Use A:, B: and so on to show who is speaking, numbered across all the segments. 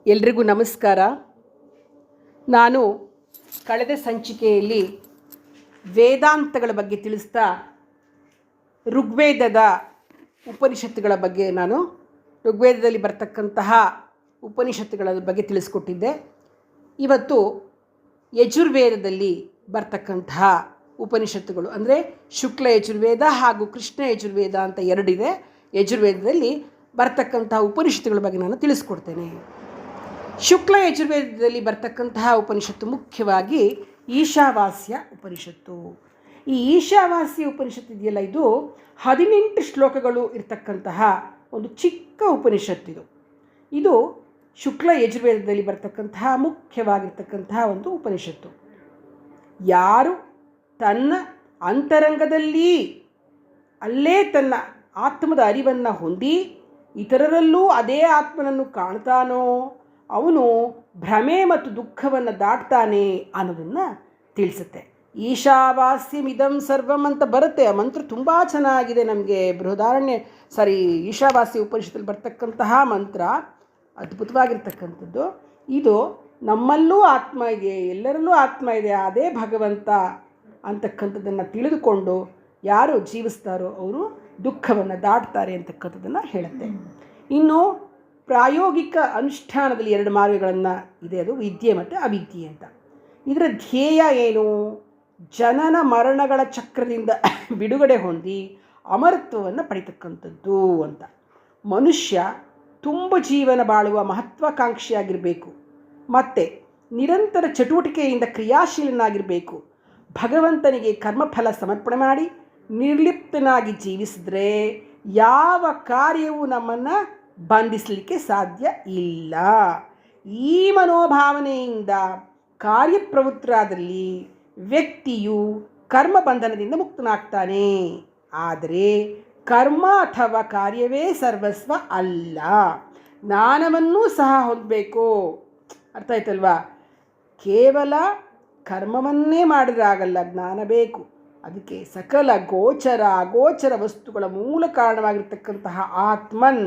A: ಎಲ್ರಿಗೂ ನಮಸ್ಕಾರ. ನಾನು ಕಳೆದ ಸಂಚಿಕೆಯಲ್ಲಿ ವೇದಾಂತಗಳ ಬಗ್ಗೆ ತಿಳಿಸ್ತಾ ಋಗ್ವೇದದ ಉಪನಿಷತ್ತುಗಳ ಬಗ್ಗೆ ಋಗ್ವೇದದಲ್ಲಿ ಬರ್ತಕ್ಕಂತಹ ಉಪನಿಷತ್ತುಗಳ ಬಗ್ಗೆ ತಿಳಿಸ್ಕೊಟ್ಟಿದ್ದೆ. ಇವತ್ತು ಯಜುರ್ವೇದದಲ್ಲಿ ಬರ್ತಕ್ಕಂತಹ ಉಪನಿಷತ್ತುಗಳು ಅಂದರೆ ಶುಕ್ಲ ಯಜುರ್ವೇದ ಹಾಗೂ ಕೃಷ್ಣ ಯಜುರ್ವೇದ ಅಂತ ಎರಡಿದೆ. ಯಜುರ್ವೇದದಲ್ಲಿ ಬರ್ತಕ್ಕಂತಹ ಉಪನಿಷತ್ತುಗಳ ಬಗ್ಗೆ ನಾನು ತಿಳಿಸ್ಕೊಡ್ತೇನೆ. ಶುಕ್ಲ ಯಜುರ್ವೇದದಲ್ಲಿ ಬರ್ತಕ್ಕಂತಹ ಉಪನಿಷತ್ತು ಮುಖ್ಯವಾಗಿ ಈಶಾವಾಸ್ಯ ಉಪನಿಷತ್ತು. ಈ ಈಶಾವಾಸ್ಯ ಉಪನಿಷತ್ತು ಇದೆಯಲ್ಲ, ಇದು 18 ಶ್ಲೋಕಗಳು ಇರತಕ್ಕಂತಹ ಒಂದು ಚಿಕ್ಕ ಉಪನಿಷತ್ತಿದು. ಇದು ಶುಕ್ಲ ಯಜುರ್ವೇದದಲ್ಲಿ ಬರ್ತಕ್ಕಂತಹ ಮುಖ್ಯವಾಗಿರ್ತಕ್ಕಂತಹ ಒಂದು ಉಪನಿಷತ್ತು. ಯಾರು ತನ್ನ ಅಂತರಂಗದಲ್ಲಿ ಅಲ್ಲೇ ತನ್ನ ಆತ್ಮದ ಅರಿವನ್ನು ಹೊಂದಿ ಇತರರಲ್ಲೂ ಅದೇ ಆತ್ಮನನ್ನು ಕಾಣ್ತಾನೋ ಅವನು ಭ್ರಮೆ ಮತ್ತು ದುಃಖವನ್ನು ದಾಟ್ತಾನೆ ಅನ್ನೋದನ್ನು ತಿಳಿಸುತ್ತೆ. ಈಶಾವಾಸ್ಯಮಿದಂ ಸರ್ವಂ ಅಂತ ಬರುತ್ತೆ. ಆ ಮಂತ್ರ ತುಂಬ ಚೆನ್ನಾಗಿದೆ. ನಮಗೆ ಈಶಾವಾಸ್ಯ ಉಪನಿಷತ್ತಲ್ಲಿ ಬರ್ತಕ್ಕಂತಹ ಮಂತ್ರ ಅದ್ಭುತವಾಗಿರ್ತಕ್ಕಂಥದ್ದು. ಇದು ನಮ್ಮಲ್ಲೂ ಆತ್ಮ ಇದೆ, ಎಲ್ಲರಲ್ಲೂ ಆತ್ಮ ಇದೆ, ಅದೇ ಭಗವಂತ ಅಂತಕ್ಕಂಥದ್ದನ್ನು ತಿಳಿದುಕೊಂಡು ಯಾರು ಜೀವಿಸ್ತಾರೋ ಅವರು ದುಃಖವನ್ನು ದಾಟ್ತಾರೆ ಅಂತಕ್ಕಂಥದ್ದನ್ನು ಹೇಳುತ್ತೆ. ಇನ್ನು ಪ್ರಾಯೋಗಿಕ ಅನುಷ್ಠಾನದಲ್ಲಿ 2 ಮಾರ್ಗಗಳನ್ನು ಇದೆ, ಅದು ವಿದ್ಯೆ ಮತ್ತು ಅವಿದ್ಯೆ ಅಂತ. ಇದರ ಧ್ಯೇಯ ಏನು? ಜನನ ಮರಣಗಳ ಚಕ್ರದಿಂದ ಬಿಡುಗಡೆ ಹೊಂದಿ ಅಮರತ್ವವನ್ನು ಪಡಿತಕ್ಕಂಥದ್ದು ಅಂತ. ಮನುಷ್ಯ ತುಂಬ ಜೀವನ ಬಾಳುವ ಮಹತ್ವಾಕಾಂಕ್ಷಿಯಾಗಿರಬೇಕು ಮತ್ತು ನಿರಂತರ ಚಟುವಟಿಕೆಯಿಂದ ಕ್ರಿಯಾಶೀಲನಾಗಿರಬೇಕು. ಭಗವಂತನಿಗೆ ಕರ್ಮಫಲ ಸಮರ್ಪಣೆ ಮಾಡಿ ನಿರ್ಲಿಪ್ತನಾಗಿ ಜೀವಿಸಿದ್ರೆ ಯಾವ ಕಾರ್ಯವೂ ನಮ್ಮನ್ನು ಬಂಧಿಸಲಿಕ್ಕೆ ಸಾಧ್ಯ ಇಲ್ಲ. ಈ ಮನೋಭಾವನೆಯಿಂದ ಕಾರ್ಯಪ್ರವೃತ್ತರಾದಲ್ಲಿ ವ್ಯಕ್ತಿಯು ಕರ್ಮ ಬಂಧನದಿಂದ ಮುಕ್ತನಾಗ್ತಾನೆ. ಆದರೆ ಕರ್ಮ ಅಥವಾ ಕಾರ್ಯವೇ ಸರ್ವಸ್ವ ಅಲ್ಲ, ಜ್ಞಾನವನ್ನೂ ಸಹ ಹೊಂದಬೇಕು. ಅರ್ಥ ಆಯ್ತಲ್ವಾ? ಕೇವಲ ಕರ್ಮವನ್ನೇ ಮಾಡಿದ್ರಾಗಲ್ಲ, ಜ್ಞಾನ ಬೇಕು. ಅದಕ್ಕೆ ಸಕಲ ಗೋಚರ ಅಗೋಚರ ವಸ್ತುಗಳ ಮೂಲ ಕಾರಣವಾಗಿರ್ತಕ್ಕಂತಹ ಆತ್ಮನ್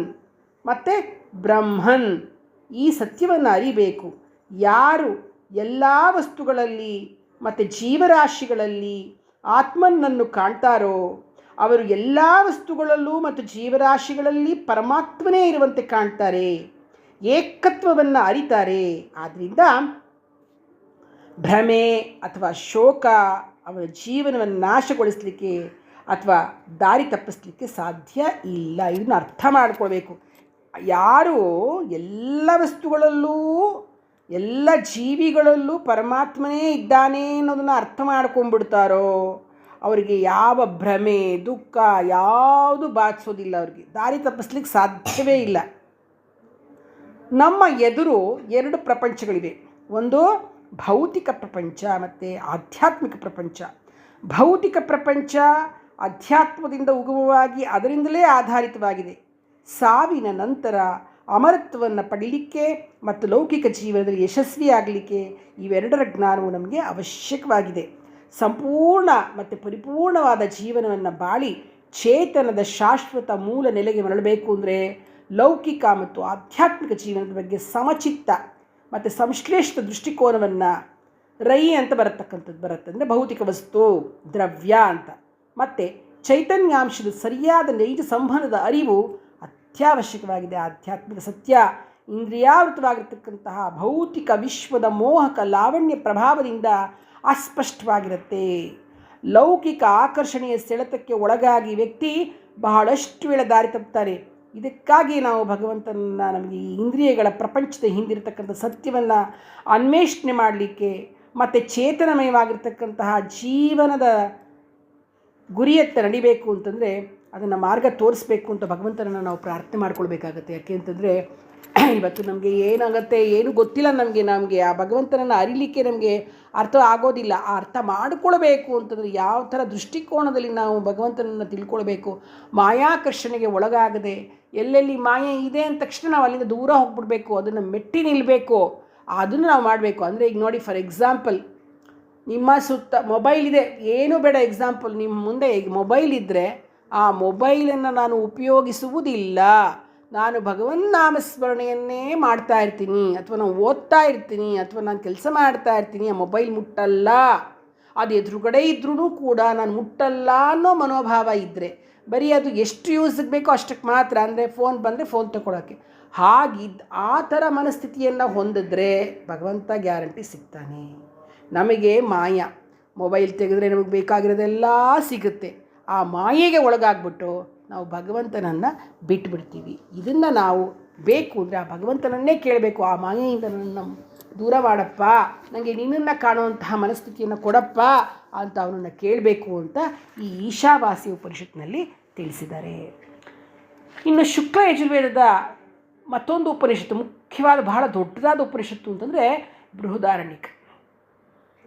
A: ಮತ್ತು ಬ್ರಹ್ಮನ್ ಈ ಸತ್ಯವನ್ನು ಅರಿಬೇಕು. ಯಾರು ಎಲ್ಲ ವಸ್ತುಗಳಲ್ಲಿ ಮತ್ತು ಜೀವರಾಶಿಗಳಲ್ಲಿ ಆತ್ಮನನ್ನು ಕಾಣ್ತಾರೋ ಅವರು ಎಲ್ಲ ವಸ್ತುಗಳಲ್ಲೂ ಮತ್ತು ಜೀವರಾಶಿಗಳಲ್ಲಿ ಪರಮಾತ್ಮನೇ ಇರುವಂತೆ ಕಾಣ್ತಾರೆ, ಏಕತ್ವವನ್ನು ಅರಿತಾರೆ. ಆದ್ದರಿಂದ ಭ್ರಮೆ ಅಥವಾ ಶೋಕ ಅವರ ಜೀವನವನ್ನು ನಾಶಗೊಳಿಸಲಿಕ್ಕೆ ಅಥವಾ ದಾರಿ ತಪ್ಪಿಸಲಿಕ್ಕೆ ಸಾಧ್ಯ ಇಲ್ಲ. ಇದನ್ನು ಅರ್ಥ ಮಾಡಿಕೊಳ್ಬೇಕು. ಯಾರು ಎಲ್ಲ ವಸ್ತುಗಳಲ್ಲೂ ಎಲ್ಲ ಜೀವಿಗಳಲ್ಲೂ ಪರಮಾತ್ಮನೇ ಇದ್ದಾನೆ ಅನ್ನೋದನ್ನು ಅರ್ಥ ಮಾಡ್ಕೊಂಡ್ಬಿಡ್ತಾರೋ ಅವರಿಗೆ ಯಾವ ಭ್ರಮೆ ದುಃಖ ಯಾವುದು ಬಾಧಿಸೋದಿಲ್ಲ, ಅವ್ರಿಗೆ ದಾರಿ ತಪ್ಪಿಸ್ಲಿಕ್ಕೆ ಸಾಧ್ಯವೇ ಇಲ್ಲ. ನಮ್ಮ ಎದುರು 2 ಪ್ರಪಂಚಗಳಿವೆ. ಒಂದು ಭೌತಿಕ ಪ್ರಪಂಚ ಮತ್ತು ಆಧ್ಯಾತ್ಮಿಕ ಪ್ರಪಂಚ. ಭೌತಿಕ ಪ್ರಪಂಚ ಅಧ್ಯಾತ್ಮದಿಂದ ಉಗಮವಾಗಿ ಅದರಿಂದಲೇ ಆಧಾರಿತವಾಗಿದೆ. ಸಾವಿನ ನಂತರ ಅಮರತ್ವವನ್ನು ಪಡೀಲಿಕ್ಕೆ ಮತ್ತು ಲೌಕಿಕ ಜೀವನದಲ್ಲಿ ಯಶಸ್ವಿಯಾಗಲಿಕ್ಕೆ ಇವೆರಡರ ಜ್ಞಾನವು ನಮಗೆ ಅವಶ್ಯಕವಾಗಿದೆ. ಸಂಪೂರ್ಣ ಮತ್ತು ಪರಿಪೂರ್ಣವಾದ ಜೀವನವನ್ನು ಬಾಳಿ ಚೇತನದ ಶಾಶ್ವತ ಮೂಲ ನೆಲೆಗೆ ಮರಳಬೇಕು ಅಂದರೆ ಲೌಕಿಕ ಮತ್ತು ಆಧ್ಯಾತ್ಮಿಕ ಜೀವನದ ಬಗ್ಗೆ ಸಮಚಿತ್ತ ಮತ್ತು ಸಂಶ್ಲೇಷಿತ ದೃಷ್ಟಿಕೋನವನ್ನು ಅಂತ ಬರುತ್ತೆ. ಅಂದರೆ ಭೌತಿಕ ವಸ್ತು ದ್ರವ್ಯ ಅಂತ ಮತ್ತು ಚೈತನ್ಯಾಂಶದ ಸರಿಯಾದ ನೈಜ ಸಂಬಂಧದ ಅರಿವು ಅತ್ಯವಶ್ಯಕವಾಗಿದೆ. ಆಧ್ಯಾತ್ಮಿಕ ಸತ್ಯ ಇಂದ್ರಿಯಾವೃತವಾಗಿರ್ತಕ್ಕಂತಹ ಭೌತಿಕ ವಿಶ್ವದ ಮೋಹಕ ಲಾವಣ್ಯ ಪ್ರಭಾವದಿಂದ ಅಸ್ಪಷ್ಟವಾಗಿರುತ್ತೆ. ಲೌಕಿಕ ಆಕರ್ಷಣೆಯ ಸೆಳೆತಕ್ಕೆ ಒಳಗಾಗಿ ವ್ಯಕ್ತಿ ಬಹಳಷ್ಟು ವೇಳೆ ದಾರಿ ತಪ್ಪುತ್ತಾರೆ. ಇದಕ್ಕಾಗಿ ನಾವು ಭಗವಂತನನ್ನು ನಮಗೆ ಈ ಇಂದ್ರಿಯಗಳ ಪ್ರಪಂಚದ ಹಿಂದಿರತಕ್ಕಂಥ ಸತ್ಯವನ್ನು ಅನ್ವೇಷಣೆ ಮಾಡಲಿಕ್ಕೆ ಮತ್ತು ಚೇತನಮಯವಾಗಿರ್ತಕ್ಕಂತಹ ಜೀವನದ ಗುರಿಯತ್ತ ನಡಿಬೇಕು ಅಂತಂದರೆ ಅದನ್ನು ಮಾರ್ಗ ತೋರಿಸ್ಬೇಕು ಅಂತ ಭಗವಂತನನ್ನು ನಾವು ಪ್ರಾರ್ಥನೆ ಮಾಡ್ಕೊಳ್ಬೇಕಾಗತ್ತೆ. ಯಾಕೆ ಅಂತಂದರೆ ಇವತ್ತು ನಮಗೆ ಏನಾಗುತ್ತೆ ಏನು ಗೊತ್ತಿಲ್ಲ, ನಮಗೆ ಆ ಭಗವಂತನನ್ನು ಅರಿಲಿಕ್ಕೆ ನಮಗೆ ಅರ್ಥ ಆಗೋದಿಲ್ಲ. ಆ ಅರ್ಥ ಮಾಡಿಕೊಳ್ಬೇಕು ಅಂತಂದರೆ ಯಾವ ಥರ ದೃಷ್ಟಿಕೋನದಲ್ಲಿ ನಾವು ಭಗವಂತನನ್ನು ತಿಳ್ಕೊಳ್ಬೇಕು. ಮಾಯಾಕರ್ಷಣೆಗೆ ಒಳಗಾಗದೆ ಎಲ್ಲೆಲ್ಲಿ ಮಾಯೆ ಇದೆ ಅಂದ ತಕ್ಷಣ ನಾವು ಅಲ್ಲಿಂದ ದೂರ ಹೋಗ್ಬಿಡ್ಬೇಕು, ಅದನ್ನು ಮೆಟ್ಟಿ ನಿಲ್ಲಬೇಕು. ಅದನ್ನು ನಾವು ಮಾಡಬೇಕು. ಅಂದರೆ ಈಗ ನೋಡಿ, ಫಾರ್ ಎಕ್ಸಾಂಪಲ್ ನಿಮ್ಮ ಸುತ್ತ ಮೊಬೈಲ್ ಇದೆ, ಏನೂ ಬೇಡ, ಎಕ್ಸಾಂಪಲ್ ನಿಮ್ಮ ಮುಂದೆ ಈಗ ಮೊಬೈಲ್ ಇದ್ದರೆ ಆ ಮೊಬೈಲನ್ನು ನಾನು ಉಪಯೋಗಿಸುವುದಿಲ್ಲ, ನಾನು ಭಗವನ್ ನಾಮಸ್ಮರಣೆಯನ್ನೇ ಮಾಡ್ತಾ ಇರ್ತೀನಿ, ಅಥವಾ ನಾನು ಓದ್ತಾ ಇರ್ತೀನಿ, ಅಥವಾ ನಾನು ಕೆಲಸ ಮಾಡ್ತಾ ಇರ್ತೀನಿ, ಆ ಮೊಬೈಲ್ ಮುಟ್ಟಲ್ಲ, ಅದು ಎದುರುಗಡೆ ಇದ್ರೂ ಕೂಡ ನಾನು ಮುಟ್ಟಲ್ಲ ಅನ್ನೋ ಮನೋಭಾವ ಇದ್ದರೆ, ಬರೀ ಅದು ಎಷ್ಟು ಯೂಸಿಗೆ ಬೇಕೋ ಅಷ್ಟಕ್ಕೆ ಮಾತ್ರ, ಅಂದರೆ ಫೋನ್ ಬಂದರೆ ಫೋನ್ ತಗೊಳ್ಳೋಕ್ಕೆ, ಆ ಥರ ಮನಸ್ಥಿತಿಯನ್ನು ಹೊಂದಿದ್ರೆ ಭಗವಂತ ಗ್ಯಾರಂಟಿ ಸಿಗ್ತಾನೆ. ನಮಗೆ ಮಾಯ, ಮೊಬೈಲ್ ತೆಗೆದ್ರೆ ನಮಗೆ ಬೇಕಾಗಿರೋದೆಲ್ಲ ಸಿಗುತ್ತೆ. ಆ ಮಾಯೆಗೆ ಒಳಗಾಗ್ಬಿಟ್ಟು ನಾವು ಭಗವಂತನನ್ನು ಬಿಟ್ಬಿಡ್ತೀವಿ. ಇದನ್ನು ನಾವು ಬೇಕು ಅಂದರೆ ಆ ಭಗವಂತನನ್ನೇ ಕೇಳಬೇಕು, ಆ ಮಾಯೆಯಿಂದ ನನ್ನ ದೂರ ಮಾಡಪ್ಪ, ನನಗೆ ನಿನ್ನನ್ನು ಕಾಣುವಂತಹ ಮನಸ್ಥಿತಿಯನ್ನು ಕೊಡಪ್ಪ ಅಂತ ಅವನನ್ನು ಕೇಳಬೇಕು ಅಂತ ಈ ಈಶಾವಾಸ್ಯ ಉಪನಿಷತ್ನಲ್ಲಿ ತಿಳಿಸಿದ್ದಾರೆ. ಇನ್ನು ಶುಕ್ಲ ಯಜುರ್ವೇದದ ಮತ್ತೊಂದು ಉಪನಿಷತ್ತು, ಮುಖ್ಯವಾದ ಬಹಳ ದೊಡ್ಡದಾದ ಉಪನಿಷತ್ತು ಅಂತಂದರೆ ಬೃಹದಾರಣ್ಯಕ.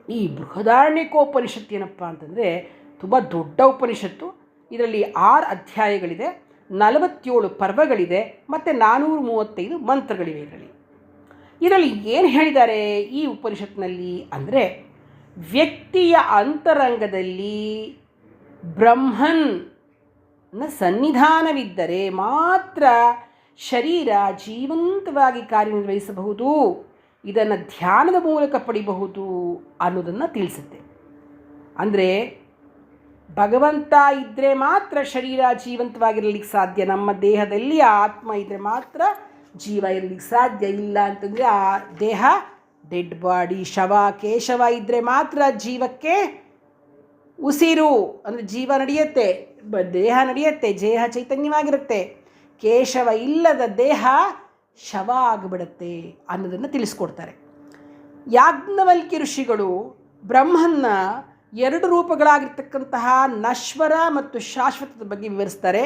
A: ಈ ಬೃಹದಾರಣ್ಯಕೋಪನಿಷತ್ತು ಏನಪ್ಪ ಅಂತಂದರೆ ತುಂಬ ದೊಡ್ಡ ಉಪನಿಷತ್ತು. ಇದರಲ್ಲಿ 6 ಅಧ್ಯಾಯಗಳಿದೆ, 47 ಪರ್ವಗಳಿದೆ ಮತ್ತು 435 ಮಂತ್ರಗಳಿವೆ. ಇದರಲ್ಲಿ ಏನು ಹೇಳಿದ್ದಾರೆ ಈ ಉಪನಿಷತ್ನಲ್ಲಿ ಅಂದರೆ, ವ್ಯಕ್ತಿಯ ಅಂತರಂಗದಲ್ಲಿ ಬ್ರಹ್ಮನ್ನ ಸನ್ನಿಧಾನವಿದ್ದರೆ ಮಾತ್ರ ಶರೀರ ಜೀವಂತವಾಗಿ ಕಾರ್ಯನಿರ್ವಹಿಸಬಹುದು, ಇದನ್ನು ಧ್ಯಾನದ ಮೂಲಕ ಪಡಿಬಹುದು ಅನ್ನೋದನ್ನು ತಿಳಿಸುತ್ತೆ. ಅಂದರೆ ಭಗವಂತ ಇದ್ದರೆ ಮಾತ್ರ ಶರೀರ ಜೀವಂತವಾಗಿರಲಿಕ್ಕೆ ಸಾಧ್ಯ, ನಮ್ಮ ದೇಹದಲ್ಲಿ ಆತ್ಮ ಇದ್ದರೆ ಮಾತ್ರ ಜೀವ ಇರಲಿಕ್ಕೆ ಸಾಧ್ಯ. ಇಲ್ಲ ಅಂತಂದರೆ ಆ ದೇಹ ಡೆಡ್ ಬಾಡಿ, ಶವ ಕೇಶವ ಇದ್ದರೆ ಮಾತ್ರ ಜೀವಕ್ಕೆ ಉಸಿರು, ಅಂದರೆ ಜೀವ ನಡೆಯುತ್ತೆ, ದೇಹ ನಡೆಯುತ್ತೆ, ದೇಹ ಚೈತನ್ಯವಾಗಿರುತ್ತೆ. ಕೇಶವ ಇಲ್ಲದ ದೇಹ ಶವ ಆಗಿಬಿಡುತ್ತೆ ಅನ್ನೋದನ್ನು ತಿಳಿಸ್ಕೊಡ್ತಾರೆ. ಯಾಜ್ಞವಲ್ಕ್ಯ ಋಷಿಗಳು ಬ್ರಹ್ಮನ್ನ 2 ರೂಪಗಳಾಗಿರ್ತಕ್ಕಂತಹ ನಶ್ವರ ಮತ್ತು ಶಾಶ್ವತದ ಬಗ್ಗೆ ವಿವರಿಸ್ತಾರೆ.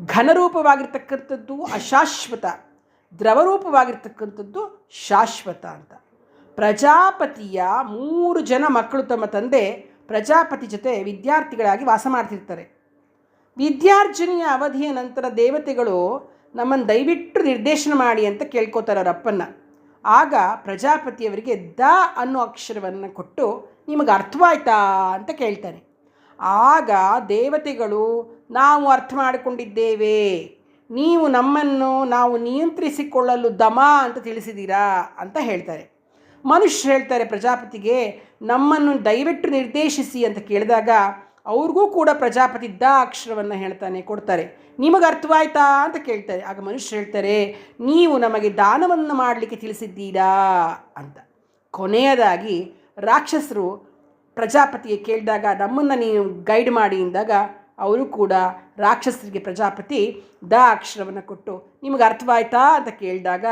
A: ಘನರೂಪವಾಗಿರ್ತಕ್ಕಂಥದ್ದು ಅಶಾಶ್ವತ, ದ್ರವರೂಪವಾಗಿರ್ತಕ್ಕಂಥದ್ದು ಶಾಶ್ವತ ಅಂತ. ಪ್ರಜಾಪತಿಯ 3 ಜನ ಮಕ್ಕಳು ತಮ್ಮ ತಂದೆ ಪ್ರಜಾಪತಿ ಜೊತೆ ವಿದ್ಯಾರ್ಥಿಗಳಾಗಿ ವಾಸ ಮಾಡ್ತಿರ್ತಾರೆ. ವಿದ್ಯಾರ್ಜನೆಯ ಅವಧಿಯ ನಂತರ ದೇವತೆಗಳು ನಮ್ಮನ್ನು ದಯವಿಟ್ಟು ನಿರ್ದೇಶನ ಮಾಡಿ ಅಂತ ಕೇಳ್ಕೋತಾರೆ ಅವರಪ್ಪನ್ನು. ಆಗ ಪ್ರಜಾಪತಿಯವರಿಗೆ ದ ಅನ್ನೋ ಅಕ್ಷರವನ್ನು ಕೊಟ್ಟು ನಿಮಗೆ ಅರ್ಥವಾಯ್ತಾ ಅಂತ ಕೇಳ್ತಾನೆ. ಆಗ ದೇವತೆಗಳು ನಾವು ಅರ್ಥ ಮಾಡಿಕೊಂಡಿದ್ದೇವೆ, ನೀವು ನಮ್ಮನ್ನು ನಾವು ನಿಯಂತ್ರಿಸಿಕೊಳ್ಳಲು ದಮ ಅಂತ ತಿಳಿಸಿದ್ದೀರಾ ಅಂತ ಹೇಳ್ತಾರೆ. ಮನುಷ್ಯರು ಹೇಳ್ತಾರೆ ಪ್ರಜಾಪತಿಗೆ ನಮ್ಮನ್ನು ದಯವಿಟ್ಟು ನಿರ್ದೇಶಿಸಿ ಅಂತ ಕೇಳಿದಾಗ ಅವ್ರಿಗೂ ಕೂಡ ಪ್ರಜಾಪತಿ ದ ಅಕ್ಷರವನ್ನು ಕೊಡ್ತಾರೆ. ನಿಮಗೆ ಅರ್ಥವಾಯ್ತಾ ಅಂತ ಕೇಳ್ತಾರೆ. ಆಗ ಮನುಷ್ಯರು ಹೇಳ್ತಾರೆ ನೀವು ನಮಗೆ ದಾನವನ್ನು ಮಾಡಲಿಕ್ಕೆ ತಿಳಿಸಿದ್ದೀರಾ ಅಂತ. ಕೊನೆಯದಾಗಿ ರಾಕ್ಷಸರು ಪ್ರಜಾಪತಿಗೆ ಕೇಳಿದಾಗ ನಮ್ಮನ್ನು ನೀವು ಗೈಡ್ ಮಾಡಿ ಎಂದಾಗ ಅವರು ಕೂಡ ರಾಕ್ಷಸರಿಗೆ ಪ್ರಜಾಪತಿ ದ ಅಕ್ಷರವನ್ನು ಕೊಟ್ಟು ನಿಮಗೆ ಅರ್ಥವಾಯ್ತಾ ಅಂತ ಕೇಳಿದಾಗ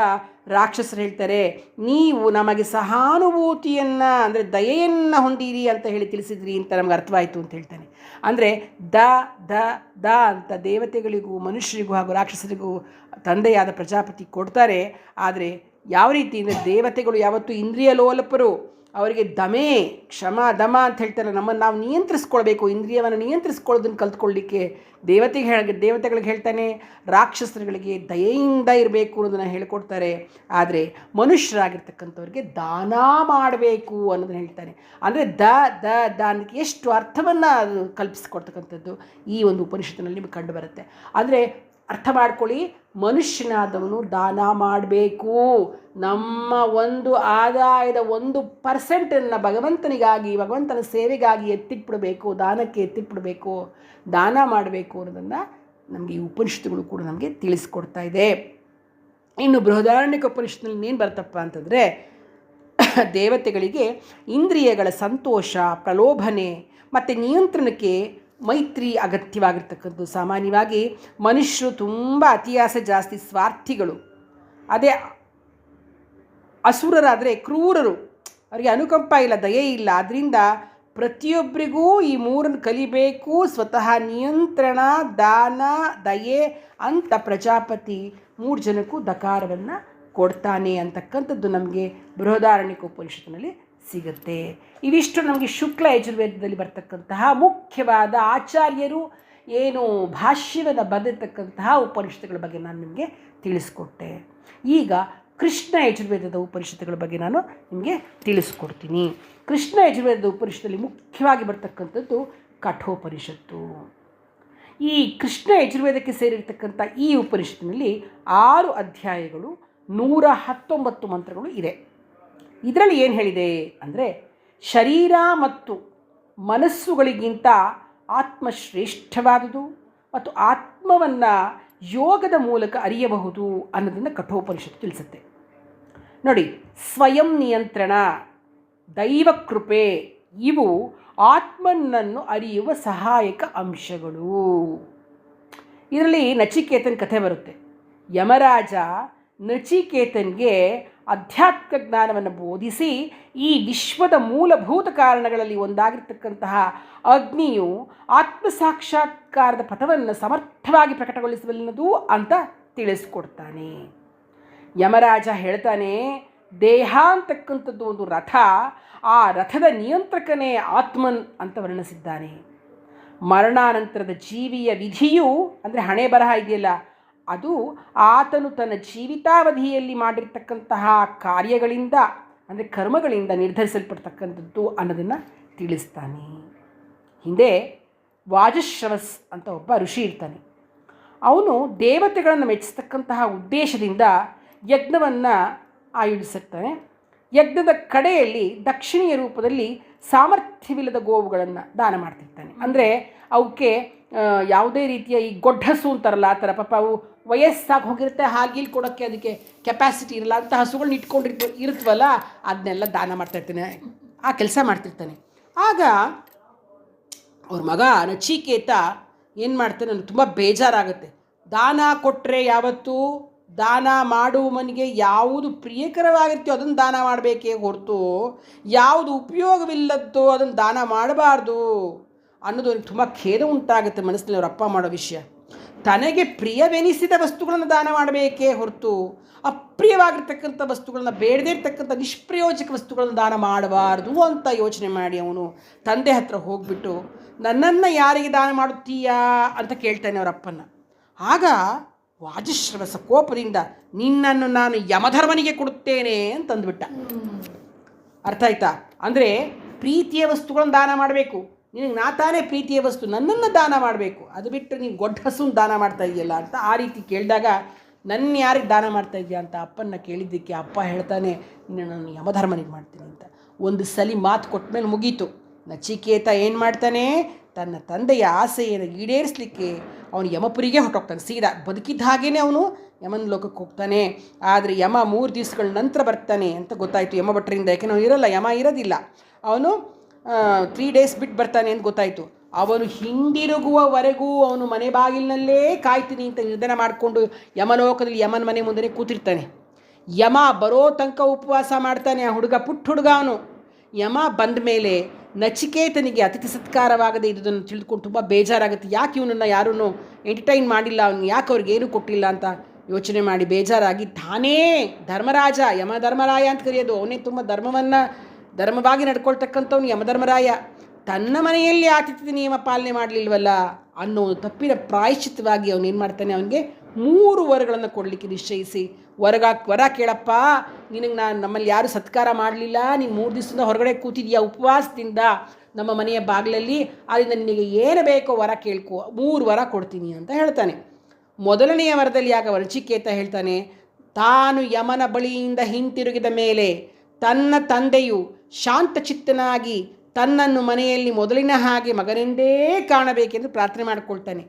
A: ರಾಕ್ಷಸರು ಹೇಳ್ತಾರೆ ನೀವು ನಮಗೆ ಸಹಾನುಭೂತಿಯನ್ನು ಅಂದರೆ ದಯೆಯನ್ನು ಹೊಂದಿರಿ ಅಂತ ಹೇಳಿ ತಿಳಿಸಿದ್ರಿ ಅಂತ ನಮಗೆ ಅರ್ಥವಾಯಿತು ಅಂತ ಹೇಳ್ತಾನೆ. ಅಂದರೆ ದ ದ ದ ಅಂತ ದೇವತೆಗಳಿಗೂ ಮನುಷ್ಯರಿಗೂ ಹಾಗೂ ರಾಕ್ಷಸರಿಗೂ ತಂದೆಯಾದ ಪ್ರಜಾಪತಿ ಕೊಡ್ತಾರೆ. ಆದರೆ ಯಾವ ರೀತಿ ಅಂದರೆ ದೇವತೆಗಳು ಯಾವತ್ತೂ ಇಂದ್ರಿಯ ಲೋಲಪರು, ಅವರಿಗೆ ದಮೆ ಕ್ಷಮ ದಮ ಅಂತ ಹೇಳ್ತಾರೆ. ನಮ್ಮನ್ನು ನಾವು ನಿಯಂತ್ರಿಸ್ಕೊಳ್ಬೇಕು, ಇಂದ್ರಿಯವನ್ನು ನಿಯಂತ್ರಿಸ್ಕೊಳ್ಳೋದನ್ನು ಕಲ್ತ್ಕೊಳ್ಳಿಕ್ಕೆ ದೇವತೆಗಳಿಗೆ ಹೇಳ್ತಾನೆ. ರಾಕ್ಷಸರುಗಳಿಗೆ ದಯೆಯಿಂದ ಇರಬೇಕು ಅನ್ನೋದನ್ನು ಹೇಳ್ಕೊಡ್ತಾರೆ. ಆದರೆ ಮನುಷ್ಯರಾಗಿರ್ತಕ್ಕಂಥವ್ರಿಗೆ ದಾನ ಮಾಡಬೇಕು ಅನ್ನೋದನ್ನು ಹೇಳ್ತಾನೆ. ಅಂದರೆ ದ ದ ದ ಅನ್ನಕ್ಕೆ ಎಷ್ಟು ಅರ್ಥವನ್ನು ಅದು ಕಲ್ಪಿಸಿಕೊಡ್ತಕ್ಕಂಥದ್ದು ಈ ಒಂದು ಉಪನಿಷತ್ತಿನಲ್ಲಿ ನಿಮಗೆ ಕಂಡು ಬರುತ್ತೆ. ಅಂದರೆ ಅರ್ಥ ಮಾಡ್ಕೊಳ್ಳಿ, ಮನುಷ್ಯನಾದವನು ದಾನ ಮಾಡಬೇಕು. ನಮ್ಮ ಒಂದು ಆದಾಯದ 1% ಭಗವಂತನಿಗಾಗಿ, ಭಗವಂತನ ಸೇವೆಗಾಗಿ ಎತ್ತಿಟ್ಬಿಡಬೇಕು, ದಾನಕ್ಕೆ ಎತ್ತಿಟ್ಬಿಡಬೇಕು, ದಾನ ಮಾಡಬೇಕು ಅನ್ನೋದನ್ನು ನಮಗೆ ಈ ಉಪನಿಷತ್ತುಗಳು ಕೂಡ ನಮಗೆ ತಿಳಿಸ್ಕೊಡ್ತಾ ಇದೆ. ಇನ್ನು ಬೃಹದಾರಣ್ಯಕ ಉಪನಿಷತ್ತಿನಲ್ಲಿ ಏನು ಬರ್ತಪ್ಪ ಅಂತಂದರೆ, ದೇವತೆಗಳಿಗೆ ಇಂದ್ರಿಯಗಳ ಸಂತೋಷ, ಪ್ರಲೋಭನೆ ಮತ್ತು ನಿಯಂತ್ರಣಕ್ಕೆ ಮೈತ್ರಿ ಅಗತ್ಯವಾಗಿರ್ತಕ್ಕಂಥದ್ದು. ಸಾಮಾನ್ಯವಾಗಿ ಮನುಷ್ಯರು ತುಂಬ ಅತಿಯಾಸೆ ಜಾಸ್ತಿ, ಸ್ವಾರ್ಥಿಗಳು. ಅದೇ ಅಸುರರಾದರೆ ಕ್ರೂರರು, ಅವರಿಗೆ ಅನುಕಂಪ ಇಲ್ಲ, ದಯೆ ಇಲ್ಲ. ಆದ್ದರಿಂದ ಪ್ರತಿಯೊಬ್ಬರಿಗೂ ಈ 3 ಕಲಿಬೇಕು. ಸ್ವತಃ ನಿಯಂತ್ರಣ, ದಾನ, ದಯೆ ಅಂತ ಪ್ರಜಾಪತಿ 3 ಜನಕ್ಕೂ ದಕಾರವನ್ನು ಕೊಡ್ತಾನೆ ಅಂತಕ್ಕಂಥದ್ದು ನಮಗೆ ಬೃಹದಾರಣ್ಯಕ ಉಪನಿಷತ್ತಿನಲ್ಲಿ ಸಿಗುತ್ತೆ. ಇವಿಷ್ಟು ನಮಗೆ ಶುಕ್ಲ ಯಜುರ್ವೇದದಲ್ಲಿ ಬರ್ತಕ್ಕಂತಹ ಮುಖ್ಯವಾದ ಆಚಾರ್ಯರು ಏನು ಭಾಷ್ಯವನ್ನು ಬರೆದಿರ್ತಕ್ಕಂತಹ ಉಪನಿಷತ್ತುಗಳ ಬಗ್ಗೆ ನಾನು ನಿಮಗೆ ತಿಳಿಸ್ಕೊಟ್ಟೆ. ಈಗ ಕೃಷ್ಣ ಯಜುರ್ವೇದದ ಉಪನಿಷತ್ತುಗಳ ಬಗ್ಗೆ ನಾನು ನಿಮಗೆ ತಿಳಿಸ್ಕೊಡ್ತೀನಿ. ಕೃಷ್ಣ ಯಜುರ್ವೇದದ ಉಪನಿಷತ್ತಲ್ಲಿ ಮುಖ್ಯವಾಗಿ ಬರ್ತಕ್ಕಂಥದ್ದು ಕಠೋಪನಿಷತ್ತು. ಈ ಕೃಷ್ಣ ಯಜುರ್ವೇದಕ್ಕೆ ಸೇರಿರ್ತಕ್ಕಂಥ ಈ ಉಪನಿಷತ್ತಿನಲ್ಲಿ 6 ಅಧ್ಯಾಯಗಳು 119 ಮಂತ್ರಗಳು ಇದೆ. ಇದರಲ್ಲಿ ಏನು ಹೇಳಿದೆ ಅಂದರೆ, ಶರೀರ ಮತ್ತು ಮನಸ್ಸುಗಳಿಗಿಂತ ಆತ್ಮ ಶ್ರೇಷ್ಠವಾದುದು ಮತ್ತು ಆತ್ಮವನ್ನು ಯೋಗದ ಮೂಲಕ ಅರಿಯಬಹುದು ಅನ್ನೋದನ್ನು ಕಠೋಪನಿಷತ್ತು ತಿಳಿಸುತ್ತೆ. ನೋಡಿ, ಸ್ವಯಂ ನಿಯಂತ್ರಣ, ದೈವಕೃಪೆ ಇವು ಆತ್ಮನನ್ನು ಅರಿಯುವ ಸಹಾಯಕ ಅಂಶಗಳು. ಇದರಲ್ಲಿ ನಚಿಕೇತನ ಕಥೆ ಬರುತ್ತೆ. ಯಮರಾಜ ನಚಿಕೇತನ್ಗೆ ಅಧ್ಯಾತ್ಮ ಜ್ಞಾನವನ್ನು ಬೋಧಿಸಿ ಈ ವಿಶ್ವದ ಮೂಲಭೂತ ಕಾರಣಗಳಲ್ಲಿ ಒಂದಾಗಿರ್ತಕ್ಕಂತಹ ಅಗ್ನಿಯು ಆತ್ಮ ಸಾಕ್ಷಾತ್ಕಾರದ ಪಥವನ್ನು ಸಮರ್ಥವಾಗಿ ಪ್ರಕಟಗೊಳಿಸಬಲ್ಲದು ಅಂತ ತಿಳಿಸ್ಕೊಡ್ತಾನೆ. ಯಮರಾಜ ಹೇಳ್ತಾನೆ, ದೇಹ ಅಂತಕ್ಕಂಥದ್ದು ಒಂದು ರಥ, ಆ ರಥದ ನಿಯಂತ್ರಕನೇ ಆತ್ಮನ್ ಅಂತ ವರ್ಣಿಸಿದ್ದಾನೆ. ಮರಣಾನಂತರದ ಜೀವಿಯ ವಿಧಿಯು ಅಂದರೆ ಹಣೆ ಬರಹ ಇದೆಯಲ್ಲ, ಅದು ಆತನು ತನ್ನ ಜೀವಿತಾವಧಿಯಲ್ಲಿ ಮಾಡಿರ್ತಕ್ಕಂತಹ ಕಾರ್ಯಗಳಿಂದ ಅಂದರೆ ಕರ್ಮಗಳಿಂದ ನಿರ್ಧರಿಸಲ್ಪಡ್ತಕ್ಕಂಥದ್ದು ಅನ್ನೋದನ್ನು ತಿಳಿಸ್ತಾನೆ. ಹಿಂದೆ ವಾಜಶ್ರವಸ್ ಅಂತ ಒಬ್ಬ ಋಷಿ ಇರ್ತಾನೆ. ಅವನು ದೇವತೆಗಳನ್ನು ಮೆಚ್ಚಿಸ್ತಕ್ಕಂತಹ ಉದ್ದೇಶದಿಂದ ಯಜ್ಞವನ್ನು ಆಯೋಜಿಸಿರ್ತಾನೆ. ಯಜ್ಞದ ಕಡೆಯಲ್ಲಿ ದಕ್ಷಿಣೆಯ ರೂಪದಲ್ಲಿ ಸಾಮರ್ಥ್ಯವಿಲ್ಲದ ಗೋವುಗಳನ್ನು ದಾನ ಮಾಡ್ತಿರ್ತಾನೆ. ಅಂದರೆ ಅವಕ್ಕೆ ಯಾವುದೇ ರೀತಿಯ ಈ ಗೊಡ್ಡಸು ಅಂತಾರಲ್ಲ, ಆ ಥರ ಪಾಪ ಅವು ವಯಸ್ಸಾಗಿ ಹೋಗಿರುತ್ತೆ, ಹಾಗೆ ಕೊಡೋಕ್ಕೆ ಅದಕ್ಕೆ ಕೆಪಾಸಿಟಿ ಇರಲ್ಲ ಅಂತ ಹಸುಗಳನ್ನ ಇರುತ್ತವಲ್ಲ, ಅದನ್ನೆಲ್ಲ ದಾನ ಮಾಡ್ತಾಯಿರ್ತಾನೆ, ಆ ಕೆಲಸ ಮಾಡ್ತಿರ್ತಾನೆ. ಆಗ ಅವ್ರ ಮಗ ನಚಿಕೇತ ಏನು ಮಾಡ್ತಾನೆ, ನನಗೆ ತುಂಬ ಬೇಜಾರಾಗುತ್ತೆ. ದಾನ ಕೊಟ್ಟರೆ ಯಾವತ್ತೂ ದಾನ ಮಾಡುವವನಿಗೆ ಯಾವುದು ಪ್ರಿಯಕರವಾಗಿರ್ತೀಯೋ ಅದನ್ನು ದಾನ ಮಾಡಬೇಕೇ ಹೊರತು ಯಾವುದು ಉಪಯೋಗವಿಲ್ಲದ್ದೋ ಅದನ್ನು ದಾನ ಮಾಡಬಾರ್ದು ಅನ್ನೋದು ಅವ್ರಿಗೆ ತುಂಬ ಖೇದ ಉಂಟಾಗುತ್ತೆ ಮನಸ್ಸಿನಲ್ಲಿ. ಅವ್ರ ಅಪ್ಪ ಮಾಡೋ ವಿಷಯ, ತನಗೆ ಪ್ರಿಯವೆನಿಸಿದ ವಸ್ತುಗಳನ್ನು ದಾನ ಮಾಡಬೇಕೇ ಹೊರತು ಅಪ್ರಿಯವಾಗಿರ್ತಕ್ಕಂಥ ವಸ್ತುಗಳನ್ನು, ಬೇಡದೇ ಇರ್ತಕ್ಕಂಥ ನಿಷ್ಪ್ರಯೋಜಕ ವಸ್ತುಗಳನ್ನು ದಾನ ಮಾಡಬಾರ್ದು ಅಂತ ಯೋಚನೆ ಮಾಡಿ ಅವನು ತಂದೆ ಹತ್ರ ಹೋಗ್ಬಿಟ್ಟು, ನನ್ನನ್ನು ಯಾರಿಗೆ ದಾನ ಮಾಡುತ್ತೀಯಾ ಅಂತ ಕೇಳ್ತಾನೆ ಅವರಪ್ಪನ. ಆಗ ವಾಜಶ್ರವಸ ಕೋಪದಿಂದ, ನಿನ್ನನ್ನು ನಾನು ಯಮಧರ್ಮನಿಗೆ ಕೊಡುತ್ತೇನೆ ಅಂತಂದ್ಬಿಟ್ಟ. ಅರ್ಥ ಆಯ್ತಾ? ಅಂದರೆ ಪ್ರೀತಿಯ ವಸ್ತುಗಳನ್ನು ದಾನ ಮಾಡಬೇಕು, ನಿನಗೆ ನಾ ತಾನೇ ಪ್ರೀತಿಯ ವಸ್ತು, ನನ್ನನ್ನು ದಾನ ಮಾಡಬೇಕು, ಅದು ಬಿಟ್ಟು ನೀನು ಗೊಡ್ಡ ಹಸುನ ದಾನ ಮಾಡ್ತಾ ಇದೆಯಲ್ಲ ಅಂತ ಆ ರೀತಿ ಕೇಳಿದಾಗ, ನನ್ನ ಯಾರಿಗೆ ದಾನ ಮಾಡ್ತಾ ಇದೆಯಾ ಅಂತ ಅಪ್ಪನ ಕೇಳಿದ್ದಕ್ಕೆ ಅಪ್ಪ ಹೇಳ್ತಾನೆ, ನಾನು ಯಮಧರ್ಮನಿಗೆ ಮಾಡ್ತೀನಿ ಅಂತ. ಒಂದು ಸಲ ಮಾತು ಕೊಟ್ಟ ಮೇಲೆ ಮುಗೀತು. ನಚಿಕೇತ ಏನು ಮಾಡ್ತಾನೆ, ತನ್ನ ತಂದೆಯ ಆಸೆಯನ್ನು ಈಡೇರಿಸಲಿಕ್ಕೆ ಅವನು ಯಮಪುರಿಗೆ ಹೊರಟೋಗ್ತಾನೆ. ಸೀದಾ ಬದುಕಿದ್ದ ಹಾಗೇ ಅವನು ಯಮನ ಲೋಕಕ್ಕೆ ಹೋಗ್ತಾನೆ. ಆದರೆ ಯಮ 3 ದಿವಸಗಳ ನಂತರ ಬರ್ತಾನೆ ಅಂತ ಗೊತ್ತಾಯಿತು ಯಮ ಭಟ್ರಿಂದ. ಯಾಕೆಂದ್ರೆ ಅವನು ಇರೋಲ್ಲ, ಯಮ ಇರೋದಿಲ್ಲ, ಅವನು 3 ಡೇಸ್ ಬಿಟ್ಟು ಬರ್ತಾನೆ ಅಂತ ಗೊತ್ತಾಯಿತು. ಅವನು ಹಿಂದಿರುಗುವವರೆಗೂ ಅವನು ಮನೆ ಬಾಗಿಲಿನಲ್ಲೇ ಕಾಯ್ತೀನಿ ಅಂತ ನಿರ್ಧಾರ ಮಾಡಿಕೊಂಡು ಯಮಲೋಕದಲ್ಲಿ ಯಮನ ಮನೆ ಮುಂದೆ ಕೂತಿರ್ತಾನೆ. ಯಮ ಬರೋ ತನಕ ಉಪವಾಸ ಮಾಡ್ತಾನೆ ಆ ಹುಡುಗ, ಪುಟ್ಟ ಹುಡುಗ ಅವನು. ಯಮ ಬಂದ ಮೇಲೆ ನಚಿಕೇತನಿಗೆ ಅತಿಥಿ ಸತ್ಕಾರವಾಗದೆ ಇದನ್ನು ತಿಳಿದುಕೊಂಡು ತುಂಬ ಬೇಜಾರಾಗುತ್ತೆ. ಯಾಕೆ ಇವನನ್ನು ಯಾರೂ ಎಂಟರ್ಟೈನ್ ಮಾಡಿಲ್ಲ, ಅವನು ಯಾಕೆ ಅವ್ರಿಗೇನು ಕೊಟ್ಟಿಲ್ಲ ಅಂತ ಯೋಚನೆ ಮಾಡಿ ಬೇಜಾರಾಗಿ ತಾನೇ ಧರ್ಮರಾಜ, ಯಮ ಧರ್ಮರಾಯ ಅಂತ ಕರೆಯೋದು, ಅವನೇ ತುಂಬ ಧರ್ಮವಾಗಿ ನಡ್ಕೊಳ್ತಕ್ಕಂಥವ್ನು ಯಮಧರ್ಮರಾಯ, ತನ್ನ ಮನೆಯಲ್ಲಿ ಆತಿಥ್ಯ ನಿಯಮ ಪಾಲನೆ ಮಾಡಲಿಲ್ವಲ್ಲ ಅನ್ನೋ ತಪ್ಪಿನ ಪ್ರಾಯಶ್ಚಿತ್ತವಾಗಿ ಅವನೇನು ಮಾಡ್ತಾನೆ, ಅವನಿಗೆ 3 ವರಗಳನ್ನು ಕೊಡಲಿಕ್ಕೆ ನಿಶ್ಚಯಿಸಿ, ವರ ಕೇಳಪ್ಪ, ನಿನಗೆ ನಮ್ಮಲ್ಲಿ ಯಾರೂ ಸತ್ಕಾರ ಮಾಡಲಿಲ್ಲ, ನೀನು 3 ದಿವಸದಿಂದ ಹೊರಗಡೆ ಕೂತಿದೀಯಾ ಉಪವಾಸದಿಂದ ನಮ್ಮ ಮನೆಯ ಬಾಗಿಲಲ್ಲಿ, ಅದರಿಂದ ನಿನಗೆ ಏನು ಬೇಕೋ ವರ ಕೇಳ್ಕೊ, 3 ವರ ಕೊಡ್ತೀನಿ ಅಂತ ಹೇಳ್ತಾನೆ. ಮೊದಲನೆಯ ವರದಲ್ಲಿ ಆಗ ನಚಿಕೇತ ಹೇಳ್ತಾನೆ, ತಾನು ಯಮನ ಬಳಿಯಿಂದ ಹಿಂತಿರುಗಿದ ಮೇಲೆ ತನ್ನ ತಂದೆಯು ಶಾಂತಚಿತ್ತನಾಗಿ ತನ್ನನ್ನು ಮನೆಯಲ್ಲಿ ಮೊದಲಿನ ಹಾಗೆ ಮಗನೆಂದೇ ಕಾಣಬೇಕೆಂದು ಪ್ರಾರ್ಥನೆ ಮಾಡಿಕೊಳ್ತಾನೆ.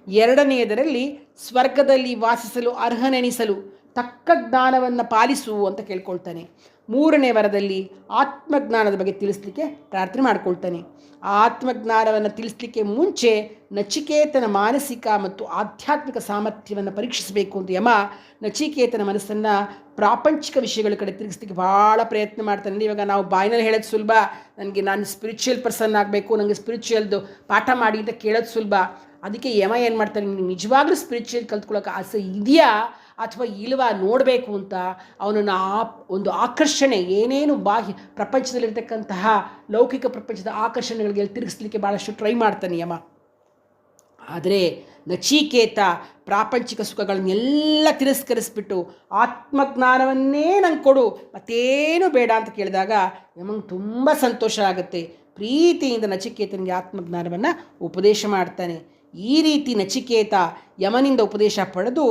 A: 2ನೇದರಲ್ಲಿ ಸ್ವರ್ಗದಲ್ಲಿ ವಾಸಿಸಲು ಅರ್ಹನೆನಿಸಲು ತಕ್ಕ ಜ್ಞಾನವನ್ನು ಪಾಲಿಸು ಅಂತ ಕೇಳ್ಕೊಳ್ತಾನೆ. 3ನೇ ವರದಲ್ಲಿ ಆತ್ಮಜ್ಞಾನದ ಬಗ್ಗೆ ತಿಳಿಸ್ಲಿಕ್ಕೆ ಪ್ರಾರ್ಥನೆ ಮಾಡ್ಕೊಳ್ತಾನೆ. ಆ ಆತ್ಮಜ್ಞಾನವನ್ನು ತಿಳಿಸ್ಲಿಕ್ಕೆ ಮುಂಚೆ ನಚಿಕೇತನ ಮಾನಸಿಕ ಮತ್ತು ಆಧ್ಯಾತ್ಮಿಕ ಸಾಮರ್ಥ್ಯವನ್ನು ಪರೀಕ್ಷಿಸಬೇಕು ಅಂತ ಯಮ ನಚಿಕೇತನ ಮನಸ್ಸನ್ನು ಪ್ರಾಪಂಚಿಕ ವಿಷಯಗಳ ಕಡೆ ತಿರುಗಿಸ್ಲಿಕ್ಕೆ ಭಾಳ ಪ್ರಯತ್ನ ಮಾಡ್ತಾನೆ. ಇವಾಗ ನಾವು ಬಾಯಿನಲ್ಲಿ ಹೇಳೋದು ಸುಲಭ, ನಾನು ಸ್ಪಿರಿಚುವಲ್ ಪರ್ಸನ್ ಆಗಬೇಕು, ನನಗೆ ಸ್ಪಿರಿಚುವಲ್ದು ಪಾಠ ಮಾಡಿ ಅಂತ ಕೇಳೋದು ಸುಲಭ. ಅದಕ್ಕೆ ಯಮ ಏನು ಮಾಡ್ತಾನೆ, ನಿನಗೆ ನಿಜವಾಗ್ಲೂ ಸ್ಪಿರಿಚುವಲ್ ಕಲ್ತ್ಕೊಳ್ಳೋಕೆ ಆಸೆ ಇದೆಯಾ ಅಥವಾ ಇಲ್ವಾ ನೋಡಬೇಕು ಅಂತ ಅವನನ್ನು ಒಂದು ಆಕರ್ಷಣೆ, ಏನೇನು ಬಾಹ್ಯ ಪ್ರಪಂಚದಲ್ಲಿರ್ತಕ್ಕಂತಹ ಲೌಕಿಕ ಪ್ರಪಂಚದ ಆಕರ್ಷಣೆಗಳಿಗೆ ತಿರುಗಿಸ್ಲಿಕ್ಕೆ ಭಾಳಷ್ಟು ಟ್ರೈ ಮಾಡ್ತಾನೆ ಯಮ. ಆದರೆ ನಚಿಕೇತ ಪ್ರಾಪಂಚಿಕ ಸುಖಗಳನ್ನೆಲ್ಲ ತಿರಸ್ಕರಿಸ್ಬಿಟ್ಟು ಆತ್ಮಜ್ಞಾನವನ್ನೇ ನಂಗೆ ಕೊಡು, ಮತ್ತೇನು ಬೇಡ ಅಂತ ಕೇಳಿದಾಗ ಯಮಂಗೆ ತುಂಬ ಸಂತೋಷ ಆಗುತ್ತೆ. ಪ್ರೀತಿಯಿಂದ ನಚಿಕೇತನಿಗೆ ಆತ್ಮಜ್ಞಾನವನ್ನು ಉಪದೇಶ ಮಾಡ್ತಾನೆ. ಈ ರೀತಿ ನಚಿಕೇತ ಯಮನಿಂದ ಉಪದೇಶ ಪಡೆದು